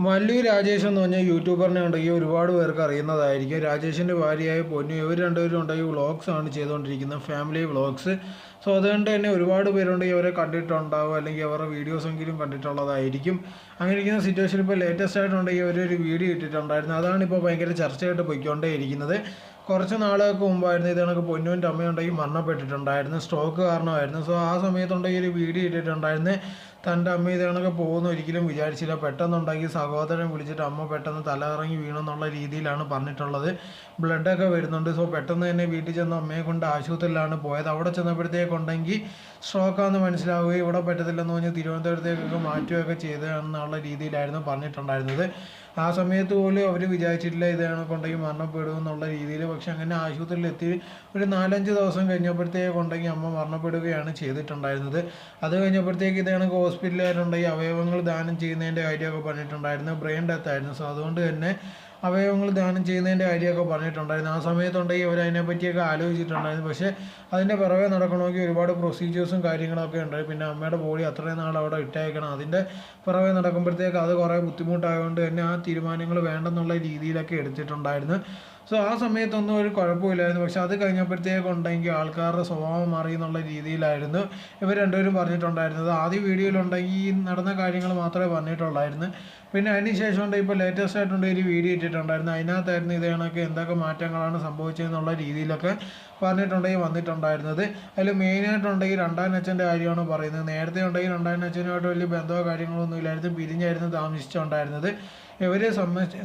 മല്ലു രാജേഷ് എന്ന് പറഞ്ഞാൽ യൂട്യൂബറിനെ ഉണ്ടെങ്കിൽ ഒരുപാട് പേർക്ക് അറിയുന്നതായിരിക്കും. രാജേഷിൻ്റെ ഭാര്യയായ പൊന്നു, ഇവർ രണ്ടുപേരും ഉണ്ടെങ്കിൽ വ്ളോഗ്സ് ആണ് ചെയ്തുകൊണ്ടിരിക്കുന്നത്, ഫാമിലി വ്ളോഗ്സ്. സോ അതുകൊണ്ട് തന്നെ ഒരുപാട് പേരുണ്ടെങ്കിൽ അവരെ കണ്ടിട്ടുണ്ടാവും, അല്ലെങ്കിൽ അവരുടെ വീഡിയോസ് എങ്കിലും കണ്ടിട്ടുള്ളതായിരിക്കും. അങ്ങനെ ഇരിക്കുന്ന സിറ്റുവേഷനിൽ ഇപ്പോൾ ലേറ്റസ്റ്റ് ആയിട്ടുണ്ടെങ്കിൽ അവരൊരു വീഡിയോ ഇട്ടിട്ടുണ്ടായിരുന്നു. അതാണ് ഇപ്പോൾ ഭയങ്കര ചർച്ചയായിട്ട് പോയിക്കൊണ്ടേയിരിക്കുന്നത്. കുറച്ച് നാളുകൾക്ക് മുമ്പായിരുന്നു ഇത് കണക്ക് പൊന്നുവിൻ്റെ അമ്മയുണ്ടെങ്കിൽ മരണപ്പെട്ടിട്ടുണ്ടായിരുന്നു, സ്ട്രോക്ക് കാരണമായിരുന്നു. സോ ആ സമയത്തുണ്ടെങ്കിൽ ഒരു വീഡിയോ ഇട്ടിട്ടുണ്ടായിരുന്നു. തൻ്റെ അമ്മ ഇത് കണക്ക് പോകുന്ന ഒരിക്കലും വിചാരിച്ചില്ല, പെട്ടെന്നുണ്ടെങ്കിൽ സഹോദരൻ വിളിച്ചിട്ട് അമ്മ പെട്ടെന്ന് തലകറങ്ങി വീണെന്നുള്ള രീതിയിലാണ് പറഞ്ഞിട്ടുള്ളത്. ബ്ലഡൊക്കെ വരുന്നുണ്ട്. സോ പെട്ടെന്ന് തന്നെ വീട്ടിൽ ചെന്ന് അമ്മയെ കൊണ്ട് ആശുപത്രിയിലാണ് പോയത്. അവിടെ ചെന്നപ്പോഴത്തേക്കുണ്ടെങ്കിൽ സ്ട്രോക്കാണെന്ന് മനസ്സിലാവുകയും ഇവിടെ പറ്റത്തില്ലെന്ന് പറഞ്ഞ് തിരുവനന്തപുരത്തേക്കൊക്കെ മാറ്റുകയൊക്കെ ചെയ്തതെന്നുള്ള രീതിയിലായിരുന്നു പറഞ്ഞിട്ടുണ്ടായിരുന്നത്. ആ സമയത്ത് പോലും അവർ വിചാരിച്ചിട്ടില്ല ഇത് കണക്കുണ്ടെങ്കിൽ മരണപ്പെടുമെന്നുള്ള രീതിയിൽ. പക്ഷെ അങ്ങനെ ആശുപത്രിയിലെത്തി ഒരു 4-5 ദിവസം കഴിഞ്ഞപ്പോഴത്തേക്കുണ്ടെങ്കിൽ അമ്മ മരണപ്പെടുകയാണ് ചെയ്തിട്ടുണ്ടായിരുന്നത്. അത് കഴിഞ്ഞപ്പോഴത്തേക്ക് ഇത് കണക്ക് ഹോസ്പിറ്റലുകാരുണ്ടെങ്കിൽ അവയവങ്ങൾ ദാനം ചെയ്യുന്നതിൻ്റെ കാര്യമൊക്കെ പറഞ്ഞിട്ടുണ്ടായിരുന്നു. ബ്രെയിൻ ഡെത്ത് ആയിരുന്നു. സോ അതുകൊണ്ട് തന്നെ അവയവങ്ങൾ ദാനം ചെയ്യുന്നതിൻ്റെ കാര്യമൊക്കെ പറഞ്ഞിട്ടുണ്ടായിരുന്നു. ആ സമയത്തുണ്ടെങ്കിൽ അവർ അതിനെപ്പറ്റിയൊക്കെ ആലോചിച്ചിട്ടുണ്ടായിരുന്നു. പക്ഷേ അതിൻ്റെ പുറകെ നടക്കണമെങ്കിൽ ഒരുപാട് പ്രൊസീജിയേഴ്സും കാര്യങ്ങളൊക്കെ ഉണ്ട്. പിന്നെ അമ്മയുടെ ബോഡി അത്രയും നാൾ അവിടെ ഇട്ടേക്കണം. അതിൻ്റെ പുറകെ നടക്കുമ്പോഴത്തേക്ക് അത് കുറേ ബുദ്ധിമുട്ടായതുകൊണ്ട് തന്നെ ആ തീരുമാനങ്ങൾ വേണ്ടെന്നുള്ള രീതിയിലൊക്കെ എടുത്തിട്ടുണ്ടായിരുന്നു. സോ ആ സമയത്തൊന്നും ഒരു കുഴപ്പമില്ലായിരുന്നു. പക്ഷെ അത് കഴിഞ്ഞപ്പോഴത്തേക്കുണ്ടെങ്കിൽ ആൾക്കാരുടെ സ്വഭാവം മാറി എന്നുള്ള രീതിയിലായിരുന്നു ഇവർ രണ്ടുപേരും പറഞ്ഞിട്ടുണ്ടായിരുന്നത്. ആദ്യ വീഡിയോയിലുണ്ടെങ്കിൽ ഈ നടന്ന കാര്യങ്ങൾ മാത്രമേ പറഞ്ഞിട്ടുള്ളായിരുന്നു. പിന്നെ അതിന് ശേഷം ഉണ്ട് ഇപ്പോൾ ലേറ്റസ്റ്റ് ആയിട്ടുണ്ട് ഒരു വീഡിയോ ഇട്ടിട്ടുണ്ടായിരുന്നു. അതിനകത്തായിരുന്നു ഇത് കണക്ക് എന്തൊക്കെ മാറ്റങ്ങളാണ് സംഭവിച്ചതെന്നുള്ള രീതിയിലൊക്കെ പറഞ്ഞിട്ടുണ്ടെങ്കിൽ വന്നിട്ടുണ്ടായിരുന്നത്. അതിൽ മെയിനായിട്ടുണ്ടെങ്കിൽ രണ്ടാം അച്ഛൻ്റെ കാര്യമാണ് പറയുന്നത്. നേരത്തെ ഉണ്ടെങ്കിൽ രണ്ടാം അച്ഛനുമായിട്ട് വലിയ ബന്ധമോ കാര്യങ്ങളൊന്നും ഇല്ലായിരുന്നു, പിരിഞ്ഞായിരുന്നു താമസിച്ചുണ്ടായിരുന്നത്. ഇവർ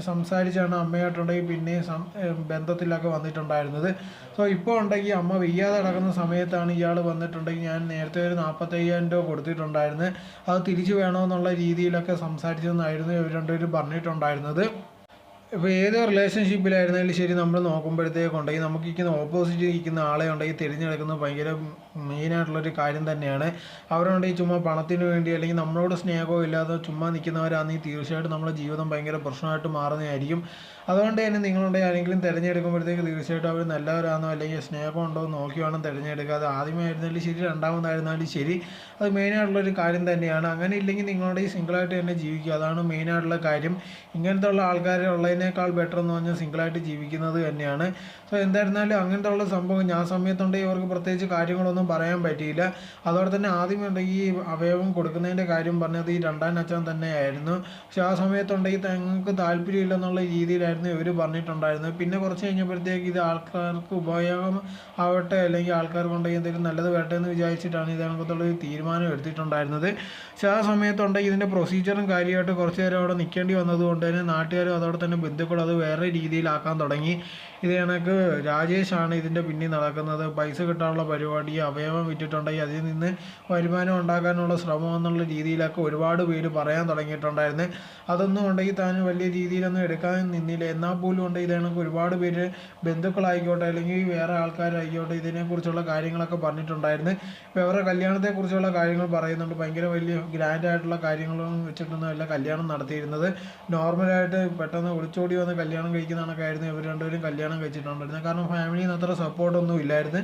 സംസാരിച്ചാണ് അമ്മയായിട്ടുണ്ടെങ്കിൽ പിന്നെയും ബന്ധത്തിലൊക്കെ വന്നിട്ടുണ്ടായിരുന്നത്. സോ ഇപ്പോൾ ഉണ്ടെങ്കിൽ അമ്മ വയ്യാതെ കിടക്കുന്ന സമയത്താണ് ഇയാൾ വന്നിട്ടുണ്ടെങ്കിൽ ഞാൻ നേരത്തെ ഒരു 45,000 രൂപ കൊടുത്തിട്ടുണ്ടായിരുന്നു, അത് തിരിച്ചു വേണമെന്നുള്ള രീതിയിലൊക്കെ സംസാരിച്ചെന്നായിരുന്നു ഇവർ രണ്ടുപേരും പറഞ്ഞിട്ടുണ്ടായിരുന്നത്. ഇപ്പോൾ ഏത് റിലേഷൻഷിപ്പിലായിരുന്നാലും ശരി, നമ്മൾ നോക്കുമ്പോഴത്തേക്കുണ്ടെങ്കിൽ നമുക്ക് ഇരിക്കുന്ന ഓപ്പോസിറ്റ് ഇരിക്കുന്ന ആളെ ഉണ്ടെങ്കിൽ തിരഞ്ഞെടുക്കുന്നത് ഭയങ്കര മെയിനായിട്ടുള്ളൊരു കാര്യം തന്നെയാണ്. അവരുണ്ടെങ്കിൽ ചുമ്മാ പണത്തിന് വേണ്ടി അല്ലെങ്കിൽ നമ്മളോട് സ്നേഹവും ഇല്ലാതെ ചുമ്മാ നിൽക്കുന്നവരാണെങ്കിൽ തീർച്ചയായിട്ടും നമ്മുടെ ജീവിതം ഭയങ്കര പ്രശ്നമായിട്ട് മാറുന്നതായിരിക്കും. അതുകൊണ്ട് തന്നെ നിങ്ങളുണ്ടെങ്കിൽ ആരെങ്കിലും തിരഞ്ഞെടുക്കുമ്പോഴത്തേക്ക് തീർച്ചയായിട്ടും അവർ നല്ലവരാണോ അല്ലെങ്കിൽ സ്നേഹമുണ്ടോ എന്ന് നോക്കി വേണം തിരഞ്ഞെടുക്കുക. അത് ആദ്യമായിരുന്നാലും ശരി, രണ്ടാമതായിരുന്നാലും ശരി, അത് മെയിനായിട്ടുള്ളൊരു കാര്യം തന്നെയാണ്. അങ്ങനെ ഇല്ലെങ്കിൽ നിങ്ങളുടെ ഈ സിംഗിളായിട്ട് തന്നെ ജീവിക്കുക, അതാണ് മെയിനായിട്ടുള്ള കാര്യം. ഇങ്ങനത്തെ ഉള്ള ആൾക്കാരെ ഉള്ളതിനേക്കാൾ ബെറ്റർ എന്ന് പറഞ്ഞാൽ സിംഗിളായിട്ട് ജീവിക്കുന്നത് തന്നെയാണ്. സോ എന്തായിരുന്നാലും അങ്ങനത്തെ ഉള്ള സംഭവം ഞാൻ സമയത്തുണ്ടെങ്കിൽ ഇവർക്ക് പ്രത്യേകിച്ച് കാര്യങ്ങളൊന്നും പറയാൻ പറ്റിയില്ല. അതോടെ തന്നെ ആദ്യമേ ഉണ്ടെങ്കിൽ ഈ അവയവം കൊടുക്കുന്നതിൻ്റെ കാര്യം പറഞ്ഞത് ഈ രണ്ടാം അച്ഛൻ തന്നെയായിരുന്നു. പക്ഷെ ആ സമയത്തുണ്ടെങ്കിൽ തങ്ങൾക്ക് താല്പര്യമില്ലെന്നുള്ള രീതിയിലായിരുന്നു ഇവർ പറഞ്ഞിട്ടുണ്ടായിരുന്നത്. പിന്നെ കുറച്ച് കഴിഞ്ഞപ്പോഴത്തേക്ക് ഇത് ആൾക്കാർക്ക് ഉപയോഗം ആവട്ടെ അല്ലെങ്കിൽ ആൾക്കാർക്കുണ്ടെങ്കിൽ എന്തെങ്കിലും നല്ലത് വരട്ടെ എന്ന് വിചാരിച്ചിട്ടാണ് ഇതിനകത്തുള്ള ഒരു തീരുമാനം എടുത്തിട്ടുണ്ടായിരുന്നത്. പക്ഷെ ആ സമയത്തുണ്ടെങ്കിൽ ഇതിൻ്റെ പ്രൊസീജിയറും കാര്യമായിട്ട് കുറച്ച് നേരം അവിടെ നിൽക്കേണ്ടി വന്നതുകൊണ്ട് തന്നെ നാട്ടുകാരും അതോടെ തന്നെ ബന്ധുക്കളും അത് വേറെ രീതിയിലാക്കാൻ തുടങ്ങി. ഇത് കണക്ക് രാജേഷാണ് ഇതിൻ്റെ പിന്നിൽ നടക്കുന്നത്, പൈസ കിട്ടാനുള്ള പരിപാടി, അവയവം വിറ്റിട്ടുണ്ടെങ്കിൽ അതിൽ നിന്ന് വരുമാനം ഉണ്ടാക്കാനുള്ള ശ്രമം എന്നുള്ള രീതിയിലൊക്കെ ഒരുപാട് പേര് പറയാൻ തുടങ്ങിയിട്ടുണ്ടായിരുന്നു. അതൊന്നും ഉണ്ടെങ്കിൽ താൻ വലിയ രീതിയിലൊന്നും എടുക്കാൻ നിന്നില്ല. എന്നാൽ പോലും ഉണ്ട് ഇത് കണക്ക് ഒരുപാട് പേര് ബന്ധുക്കളായിക്കോട്ടെ അല്ലെങ്കിൽ വേറെ ആൾക്കാരായിക്കോട്ടെ ഇതിനെക്കുറിച്ചുള്ള കാര്യങ്ങളൊക്കെ പറഞ്ഞിട്ടുണ്ടായിരുന്നു. ഇപ്പോൾ അവരുടെ കല്യാണത്തെക്കുറിച്ചുള്ള കാര്യങ്ങൾ പറയുന്നുണ്ട്. ഭയങ്കര വലിയ ഗ്രാൻഡായിട്ടുള്ള കാര്യങ്ങളൊന്നും വെച്ചിട്ടൊന്നുമല്ല കല്യാണം നടത്തിയിരുന്നത്. നോർമലായിട്ട് പെട്ടെന്ന് ഒളിച്ചോടി വന്ന് കല്യാണം കഴിക്കുന്ന കണക്കായിരുന്നു ഇവർ രണ്ടുപേരും കല്യാണം കഴിച്ചിട്ടുണ്ടായിരുന്നത്. കാരണം ഫാമിലിയിൽ നിന്ന് അത്ര സപ്പോർട്ടൊന്നും ഇല്ലായിരുന്നു.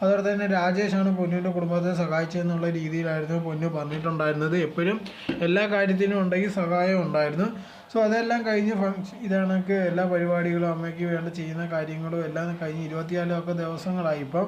അതുപോലെ തന്നെ രാജേഷാണ് പൊന്നുവിൻ്റെ കുടുംബത്തെ സഹായിച്ചതെന്നുള്ള രീതിയിലായിരുന്നു പൊന്നു പറഞ്ഞിട്ടുണ്ടായിരുന്നത്. എപ്പോഴും എല്ലാ കാര്യത്തിനും ഉണ്ടെങ്കിൽ സഹായം ഉണ്ടായിരുന്നു. സോ അതെല്ലാം കഴിഞ്ഞ് ഇതാണൊക്കെ എല്ലാ പരിപാടികളും അമ്മയ്ക്ക് വേണ്ട ചെയ്യുന്ന കാര്യങ്ങളും എല്ലാം കഴിഞ്ഞ് 24 ദിവസങ്ങളായി ഇപ്പം.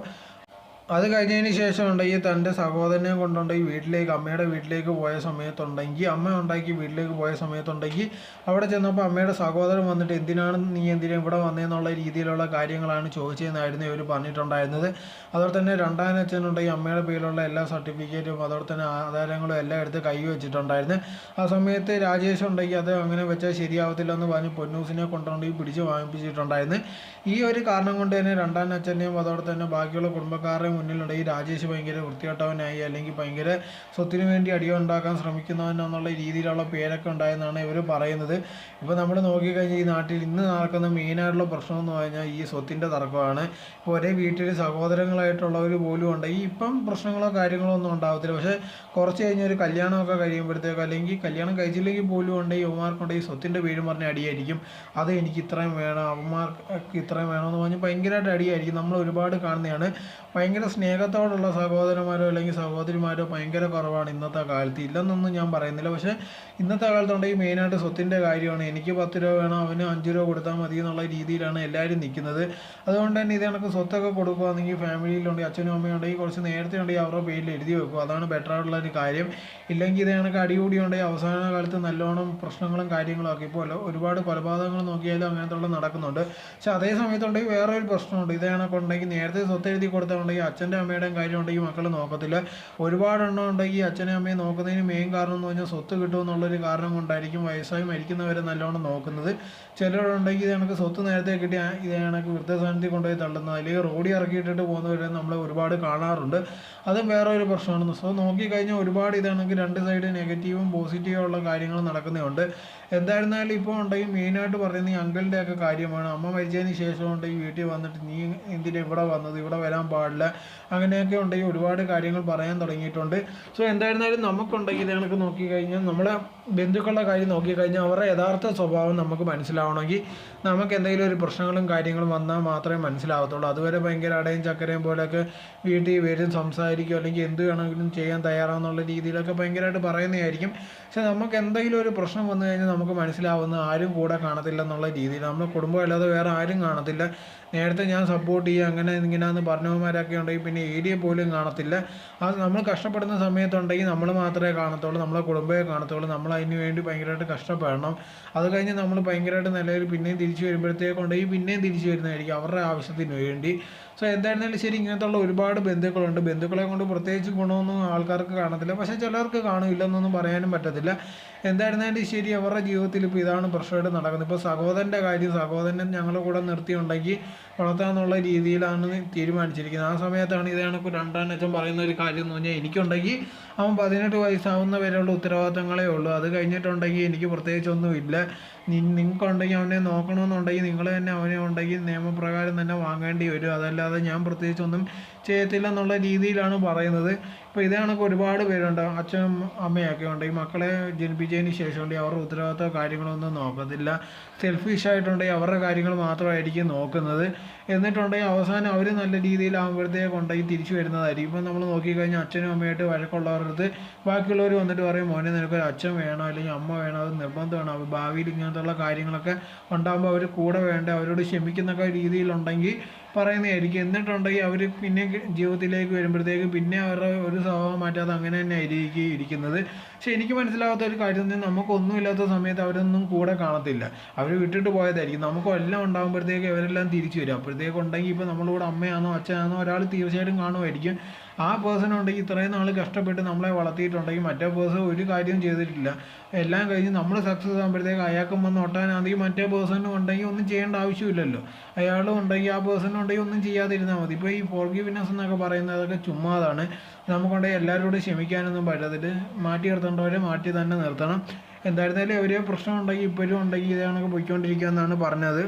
അത് കഴിഞ്ഞതിന് ശേഷം ഉണ്ടെങ്കിൽ തൻ്റെ സഹോദരനെ കൊണ്ടുണ്ടെങ്കിൽ വീട്ടിലേക്ക് അമ്മയുടെ വീട്ടിലേക്ക് പോയ സമയത്തുണ്ടെങ്കിൽ അമ്മ ഉണ്ടാക്കി വീട്ടിലേക്ക് പോയ സമയത്തുണ്ടെങ്കിൽ അവിടെ ചെന്നപ്പോൾ അമ്മയുടെ സഹോദരൻ വന്നിട്ട് നീ എന്തിനാ ഇവിടെ വന്നതെന്നുള്ള രീതിയിലുള്ള കാര്യങ്ങളാണ് ചോദിച്ചതെന്നായിരുന്നു ഇവർ പറഞ്ഞിട്ടുണ്ടായിരുന്നത്. അതുപോലെ തന്നെ രണ്ടാം അച്ഛനുണ്ടെങ്കിൽ അമ്മയുടെ പേരിലുള്ള എല്ലാ സർട്ടിഫിക്കറ്റും അതുപോലെ തന്നെ ആധാരങ്ങളും എല്ലാം എടുത്ത് കൈ വെച്ചിട്ടുണ്ടായിരുന്നു. ആ സമയത്ത് രാജേഷ് ഉണ്ടെങ്കിൽ അത് അങ്ങനെ വെച്ചാൽ ശരിയാവത്തില്ല എന്ന് പറഞ്ഞ് പൊന്നൂസിനെ കൊണ്ടുണ്ടെങ്കിൽ പിടിച്ച് വാങ്ങിപ്പിച്ചിട്ടുണ്ടായിരുന്നു. ഈ ഒരു കാരണം കൊണ്ട് തന്നെ രണ്ടാം അച്ഛനെയും അതുപോലെ തന്നെ ബാക്കിയുള്ള കുടുംബക്കാരുടെയും മുന്നിലുണ്ടെങ്കിൽ രാജേഷ് ഭയങ്കര വൃത്തികെട്ടവനായി അല്ലെങ്കിൽ ഭയങ്കര സ്വത്തിന് വേണ്ടി അടിയുണ്ടാക്കാൻ ശ്രമിക്കുന്നവനെന്നുള്ള രീതിയിലുള്ള പേരൊക്കെ ഉണ്ടായെന്നാണ് ഇവർ പറയുന്നത്. ഇപ്പോൾ നമ്മൾ നോക്കിക്കഴിഞ്ഞാൽ ഈ നാട്ടിൽ ഇന്ന് നടക്കുന്ന മെയിനായിട്ടുള്ള പ്രശ്നം എന്ന് പറഞ്ഞാൽ ഈ സ്വത്തിൻ്റെ തർക്കമാണ്. ഇപ്പോൾ ഒരേ വീട്ടിൽ സഹോദരങ്ങളായിട്ടുള്ളവർ പോലും ഉണ്ടെങ്കിൽ ഇപ്പം പ്രശ്നങ്ങളോ കാര്യങ്ങളോ ഒന്നും ഉണ്ടാകത്തില്ല. പക്ഷേ കുറച്ച് കഴിഞ്ഞ് ഒരു കല്യാണമൊക്കെ കഴിയുമ്പോഴത്തേക്ക് അല്ലെങ്കിൽ കല്യാണം കഴിച്ചില്ലെങ്കിൽ പോലും ഉണ്ടെങ്കിൽ അവന്മാർക്കുണ്ടെങ്കിൽ സ്വത്തിൻ്റെ പേരും പറഞ്ഞ് അടിയായിരിക്കും. അത് എനിക്ക് ഇത്രയും വേണം, അവന്മാർക്ക് ഇത്രയും വേണമെന്ന് പറഞ്ഞ് ഭയങ്കരമായിട്ട് അടിയായിരിക്കും. നമ്മൾ ഒരുപാട് കാണുന്നതാണ്. ഭയങ്കര സ്നേഹത്തോടുള്ള സഹോദരന്മാരോ അല്ലെങ്കിൽ സഹോദരിമാരോ ഭയങ്കര കുറവാണ് ഇന്നത്തെ കാലത്ത്. ഇല്ലെന്നൊന്നും ഞാൻ പറയുന്നില്ല. പക്ഷേ ഇന്നത്തെ കാലത്തുണ്ടെങ്കിൽ മെയിനായിട്ട് സ്വത്തിൻ്റെ കാര്യമാണ്. എനിക്ക് 10 രൂപ വേണം, അവന് 5 രൂപ കൊടുത്താൽ മതി എന്നുള്ള രീതിയിലാണ് എല്ലാവരും നിൽക്കുന്നത്. അതുകൊണ്ട് തന്നെ ഇത് കണക്ക് സ്വത്തൊക്കെ കൊടുക്കുകയാണെങ്കിൽ ഫാമിലിയിലുണ്ടെങ്കിൽ അച്ഛനും അമ്മയും ഉണ്ടെങ്കിൽ കുറച്ച് നേരത്തെ ഉണ്ടെങ്കിൽ അവരുടെ പേരിൽ എഴുതി വെക്കും. അതാണ് ബെറ്റർ ആയിട്ടുള്ള ഒരു കാര്യം. ഇല്ലെങ്കിൽ ഇത് കണക്ക് അടികൂടി ഉണ്ടെങ്കിൽ അവസാന കാലത്ത് നല്ലോണം പ്രശ്നങ്ങളും കാര്യങ്ങളും ഒക്കെ. ഇപ്പോൾ ഒരുപാട് കൊലപാതകങ്ങൾ നോക്കിയാലും അങ്ങനത്തെ ഉള്ള നടക്കുന്നുണ്ട്. പക്ഷെ അതേ സമയത്തുണ്ടെങ്കിൽ വേറെ ഒരു പ്രശ്നമുണ്ട്. ഇത് കണക്കുണ്ടെങ്കിൽ നേരത്തെ സ്വത്ത് എഴുതി കൊടുത്താലുണ്ടെങ്കിൽ അച്ഛൻ്റെ അമ്മയുടെയും കാര്യം ഉണ്ടെങ്കിൽ മക്കൾ നോക്കത്തില്ല. ഒരുപാടെണ്ണം ഉണ്ടെങ്കിൽ അച്ഛനെ അമ്മയെ നോക്കുന്നതിന് മെയിൻ കാരണം എന്ന് പറഞ്ഞാൽ സ്വത്ത് കിട്ടുമെന്നുള്ളൊരു കാരണം കൊണ്ടായിരിക്കും വയസ്സായി മരിക്കുന്നവരെ നല്ലോണം നോക്കുന്നത്. ചിലരുണ്ടെങ്കിൽ ഇത് കണക്ക് സ്വത്ത് നേരത്തെ കിട്ടി ഇത് കണക്ക് വൃദ്ധസദനത്തിൽ കൊണ്ടുപോയി തള്ളുന്നത് അല്ലെങ്കിൽ റോഡിൽ ഇറക്കിയിട്ടിട്ട് പോകുന്നവരെ നമ്മൾ ഒരുപാട് കാണാറുണ്ട്. അതും വേറെ ഒരു പ്രശ്നമാണ്. സോ നോക്കിക്കഴിഞ്ഞാൽ ഒരുപാട് ഇത് കണക്ക് രണ്ട് സൈഡ് നെഗറ്റീവും പോസിറ്റീവും ഉള്ള കാര്യങ്ങൾ നടക്കുന്നുണ്ട്. എന്തായിരുന്നാലും ഇപ്പോൾ ഉണ്ടെങ്കിൽ മെയിനായിട്ട് പറയുന്നത് ഈ അങ്കിളിൻ്റെ ഒക്കെ കാര്യമാണ്. അമ്മ മരിച്ചതിന് ശേഷം ഉണ്ടെങ്കിൽ വീട്ടിൽ വന്നിട്ട് നീ എന്തിനാ ഇവിടെ വന്നത്, ഇവിടെ വരാൻ പാടില്ല, അങ്ങനെയൊക്കെ ഉണ്ടെങ്കിൽ ഒരുപാട് കാര്യങ്ങൾ പറയാൻ തുടങ്ങിയിട്ടുണ്ട്. സോ എന്തായിരുന്നാലും നമുക്കുണ്ടെങ്കിൽ ഇത് കണക്ക് നോക്കിക്കഴിഞ്ഞാൽ നമ്മളെ ബന്ധുക്കളുടെ കാര്യം നോക്കിക്കഴിഞ്ഞാൽ അവരുടെ യഥാർത്ഥ സ്വഭാവം നമുക്ക് മനസ്സിലാവണമെങ്കിൽ നമുക്ക് എന്തെങ്കിലും ഒരു പ്രശ്നങ്ങളും കാര്യങ്ങളും വന്നാൽ മാത്രമേ മനസ്സിലാവത്തുള്ളൂ. അതുവരെ ഭയങ്കര അടയും ചക്കരയും പോലെയൊക്കെ വീട്ടിൽ വരും, സംസാരിക്കും, അല്ലെങ്കിൽ എന്ത് വേണമെങ്കിലും ചെയ്യാൻ തയ്യാറാണെന്നുള്ള രീതിയിലൊക്കെ ഭയങ്കരമായിട്ട് പറയുന്നതായിരിക്കും. പക്ഷെ നമുക്ക് എന്തെങ്കിലും ഒരു പ്രശ്നം വന്നു കഴിഞ്ഞാൽ നമുക്ക് മനസ്സിലാവുന്ന ആരും കൂടെ കാണത്തില്ല എന്നുള്ള രീതിയിൽ. നമ്മുടെ കുടുംബം അല്ലാതെ വേറെ ആരും കാണത്തില്ല. നേരത്തെ ഞാൻ സപ്പോർട്ട് ചെയ്യുക അങ്ങനെ ഇങ്ങനെയാണെന്ന് പറഞ്ഞവന്മാരൊക്കെ ഉണ്ടെങ്കിൽ പിന്നെ ഏരിയ പോലും കാണത്തില്ല. അത് നമ്മൾ കഷ്ടപ്പെടുന്ന സമയത്തുണ്ടെങ്കിൽ നമ്മൾ മാത്രമേ കാണത്തുള്ളൂ, നമ്മളെ കുടുംബമേ കാണത്തുള്ളൂ. നമ്മൾ അതിന് വേണ്ടി ഭയങ്കരമായിട്ട് കഷ്ടപ്പെടണം. അത് കഴിഞ്ഞ് നമ്മൾ ഭയങ്കരമായിട്ട് നിലയിൽ പിന്നെയും തിരിച്ചു വരുമ്പോഴത്തേക്കുണ്ടെങ്കിൽ പിന്നെയും തിരിച്ചു വരുന്നതായിരിക്കും അവരുടെ ആവശ്യത്തിന് വേണ്ടി. സോ എന്തായിരുന്നാലും ശരി, ഇങ്ങനത്തുള്ള ഒരുപാട് ബന്ധുക്കളുണ്ട്. ബന്ധുക്കളെ കൊണ്ട് പ്രത്യേകിച്ച് ഗുണമൊന്നും ആൾക്കാർക്ക് കാണത്തില്ല. പക്ഷേ ചിലർക്ക് കാണില്ലെന്നൊന്നും പറയാനും പറ്റത്തില്ല. എന്തായിരുന്നാലും ശരി, അവരുടെ ജീവിതത്തിൽ ഇപ്പോൾ ഇതാണ് പ്രശ്നമായിട്ട് നടക്കുന്നത്. ഇപ്പോൾ സഹോദരൻ്റെ കാര്യം, സഹോദരൻ ഞങ്ങളുടെ കൂടെ നിർത്തിയുണ്ടെങ്കിൽ വളർത്താമെന്നുള്ള രീതിയിലാണ് തീരുമാനിച്ചിരിക്കുന്നത്. ആ സമയത്താണ് ഇത് കണക്ക് രണ്ടാം അച്ഛൻ പറയുന്ന ഒരു കാര്യം എന്ന് പറഞ്ഞാൽ എനിക്കുണ്ടെങ്കിൽ അവൻ 18 വയസ്സാവുന്ന വരെയുള്ള ഉത്തരവാദിത്തങ്ങളേ ഉള്ളൂ. അത് കഴിഞ്ഞിട്ടുണ്ടെങ്കിൽ എനിക്ക് പ്രത്യേകിച്ചൊന്നുമില്ല. നിങ്ങൾക്കുണ്ടെങ്കിൽ അവനെ നോക്കണമെന്നുണ്ടെങ്കിൽ നിങ്ങൾ തന്നെ അവനെ ഉണ്ടെങ്കിൽ നിയമപ്രകാരം തന്നെ വാങ്ങേണ്ടി വരും. അതല്ലാതെ ഞാൻ പ്രത്യേകിച്ചൊന്നും ചെയ്യത്തില്ല എന്നുള്ള രീതിയിലാണ് പറയുന്നത്. ഇപ്പോൾ ഇത് കണക്ക് ഒരുപാട് പേരുണ്ട്. അച്ഛനും അമ്മയൊക്കെ ഉണ്ടെങ്കിൽ മക്കളെ ജനിപ്പിച്ചതിന് ശേഷം ഉണ്ടെങ്കിൽ അവരുടെ ഉത്തരവാദിത്ത കാര്യങ്ങളൊന്നും നോക്കത്തില്ല. സെൽഫിഷായിട്ടുണ്ടെങ്കിൽ അവരുടെ കാര്യങ്ങൾ മാത്രമായിരിക്കും നോക്കുന്നത്. എന്നിട്ടുണ്ടെങ്കിൽ അവസാനം അവർ നല്ല രീതിയിലാകുമ്പോഴത്തേക്കുണ്ടെങ്കിൽ തിരിച്ചു വരുന്നതായിരിക്കും. ഇപ്പം നമ്മൾ നോക്കിക്കഴിഞ്ഞാൽ അച്ഛനും അമ്മയായിട്ട് വഴക്കുള്ളവരടുത്ത് ബാക്കിയുള്ളവർ വന്നിട്ട് പറയും, മോനെ നിനക്കൊരു അച്ഛൻ വേണം അല്ലെങ്കിൽ അമ്മ വേണം, അത് നിർബന്ധമാണ്. അവർ ഭാവിയിൽ ഇങ്ങനത്തുള്ള കാര്യങ്ങളൊക്കെ ഉണ്ടാകുമ്പോൾ അവർ കൂടെ വേണ്ട, അവരോട് ക്ഷമിക്കുന്നൊക്കെ രീതിയിലുണ്ടെങ്കിൽ പറയുന്നതായിരിക്കും. എന്നിട്ടുണ്ടെങ്കിൽ അവർ പിന്നെ ജീവിതത്തിലേക്ക് വരുമ്പോഴത്തേക്ക് പിന്നെ അവരുടെ ഒരു സ്വഭാവം മാറ്റാതെ അങ്ങനെ തന്നെ ആയിരിക്കും ഇരിക്കുന്നത്. പക്ഷെ എനിക്ക് മനസ്സിലാവാത്ത ഒരു കാര്യം, നമുക്കൊന്നുമില്ലാത്ത സമയത്ത് അവരൊന്നും കൂടെ കാണത്തില്ല. അവർ വിട്ടിട്ട് പോയതായിരിക്കും. നമുക്കും എല്ലാം ഉണ്ടാകുമ്പോഴത്തേക്ക് അവരെല്ലാം തിരിച്ചു വരും. അപ്പോഴത്തേക്കുണ്ടെങ്കിൽ ഇപ്പോൾ നമ്മളിവിടെ അമ്മയാണോ അച്ഛനാണോ ഒരാൾ തീർച്ചയായിട്ടും കാണുമായിരിക്കും. ആ പേഴ്സൺ ഉണ്ടെങ്കിൽ ഇത്രയും നാൾ കഷ്ടപ്പെട്ട് നമ്മളെ വളർത്തിയിട്ടുണ്ടെങ്കിൽ മറ്റേ പേഴ്സൺ ഒരു കാര്യവും ചെയ്തിട്ടില്ല. എല്ലാം കഴിഞ്ഞ് നമ്മൾ സക്സസ് ആകുമ്പോഴത്തേക്ക് അയാൾക്കും വന്ന് ഒട്ടാനാണെങ്കിൽ മറ്റേ പേഴ്സണും ഉണ്ടെങ്കിൽ ഒന്നും ചെയ്യേണ്ട ആവശ്യമില്ലല്ലോ. അയാളും ഉണ്ടെങ്കിൽ ആ പേഴ്സണും ഉണ്ടെങ്കിൽ ഒന്നും ചെയ്യാതിരുന്നാൽ മതി. ഇപ്പോൾ ഈ ഫോർഗിവ്നെസ് എന്നൊക്കെ പറയുന്നതൊക്കെ ചുമ്മാതാണ്. നമുക്കുണ്ടെങ്കിൽ എല്ലാവരോടും ക്ഷമിക്കാനൊന്നും പറ്റത്തില്ല. മാറ്റി നിർത്തേണ്ടവരെ മാറ്റി തന്നെ നിർത്തണം. എന്തായിരുന്നാലും ഒരു പ്രശ്നം ഉണ്ടെങ്കിൽ ഇപ്പോഴും ഉണ്ടെങ്കിൽ ഇത് കണക്ക് പോയിക്കൊണ്ടിരിക്കുക എന്നാണ് പറഞ്ഞത്.